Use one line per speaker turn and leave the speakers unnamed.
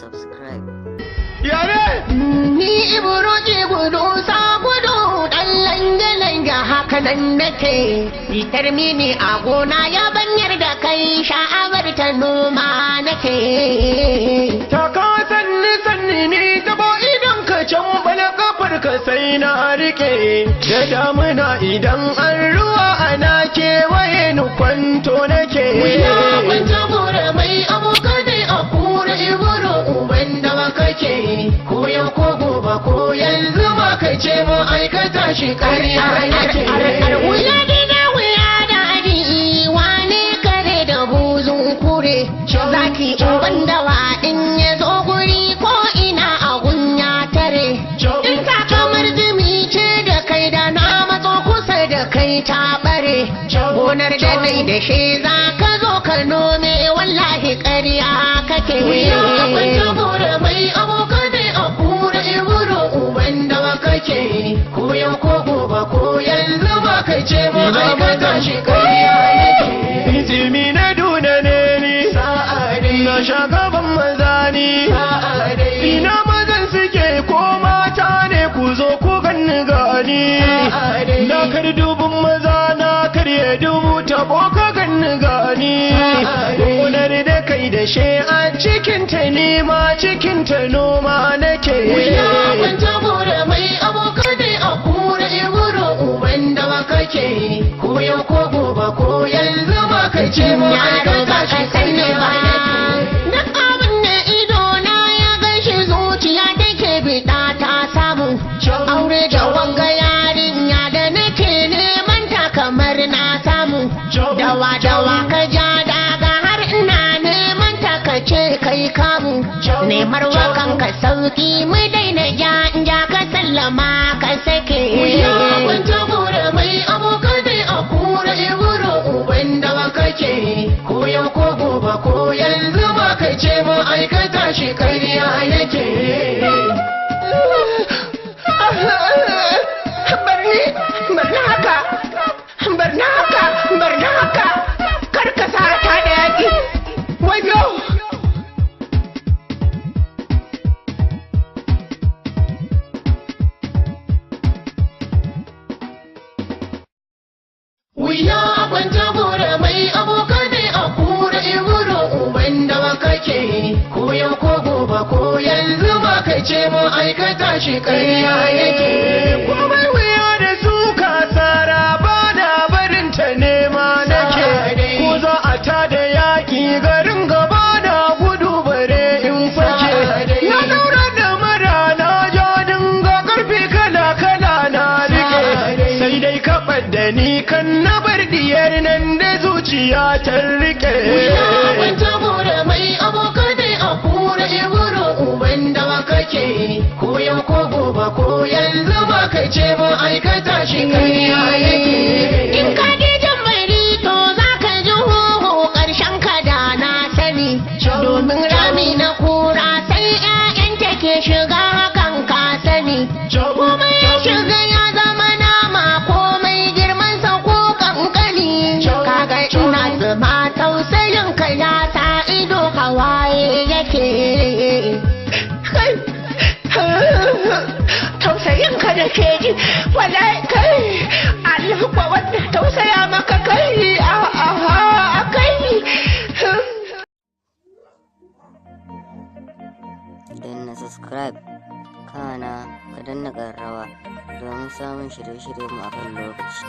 subscribe.
Yare!
Ni Ibro ke gudu sa gudu ɗan langa-langa haka nan nake. Bitar mini a gona ya banyar da kai sha'awar ta noma nake.
Ta ka sanni ni tabo idan ka can bala kafar ka sai na rike. Da damuna idan an ruwa ana kewaye ni kwanto nake.
Wuya kwanta gora mai abokanai a kura Ibro uban da kake. Ko yau ko gobe ko yanzu ma ka ce mu aikata shi ƙarya yake. Wuya gida wuya da ari wane kare da buzun kure. Zaki uban dawa in ya zo guri ko ina a gunya tare. In ta kamar jimi ce da kai da na matso kusa da kai ta bare. Gonar da nai da shi za ka zo ka nome wallahi ƙarya kake. Wuya kwanta gora mai abokanai a kura Ibro uban dawa kake. Ko yau ko gobe ko yanzu ba ka ce mu aikata shi ƙarya yake.
Izimi na duna ne ni, na sha gaban maza ni. Ina mazan suke ko mata ne ku zo ku ganni gani. Na kar dubun maza na karye dubu tabo ka ganni gani. Gonar da kai da she a cikinta nima cikinta noma nake.
Wuya kwanta gora mai abokanai a kura Ibro uban dawa kake. Ko yau ko gobe ko yanzu ba ka ce mu aikata shi ƙarya yake. Duk abin da ido na ya gaishe zuciya take bida ta samu. Aure da wanga yarinya da nake neman ta kamar na samu. Dawa dawa ka ja daga har ina neman ta ka ce kai kamu. Nemar wakan ka sauki mu daina ja ka sallama ka sake. Wuya kwanta gora mai abokanai a kura Ibro uban dawa kake. Ko yau ko gobe ko yanzu ba ka ce mu aikata shi ƙarya yake. Barna haka, kar ka sa ta da yaƙi. Wajo! Wuya kwanta gora mai abokanai a kura Ibro uban dawa kake. Ko yau ko gobe ko yanzu ba ka ce mu aikata shi ƙarya yake.
Komai wuya da suka tsara ba na barin ta nema nake. Ko za a ta da yaƙi garin gaba na gudu bare in fake. Na daura da mara na ja dinga ƙarfi kala na rike. Sai dai kaɓar da ni kan na bar diyar nan da zuciya ta rike.
Wuya kwanta gora mai abokanai a kura Ibro uban dawa kake. Ko yau ko gobe ko yanzu ba ka ce mu aikata shi ƙarya yake. In ka ji jan mai to za ka ji hoho ƙarshen ka da na sani. Domin rami na kura sai 'ya'yanta ke shiga hakan ka sani. Kuma ya shiga ya zama nama komai girmansa ko kankani. Kaga ina zama tausayin ka ya sa ido hawaye yake. Tausayin ka da ke ji wallahi kai Allah ba wanda tausaya maka kai a kai.
Danna subscribe, kana ka danna ƙararrawa domin samun shirye-shiryenmu a kan lokaci.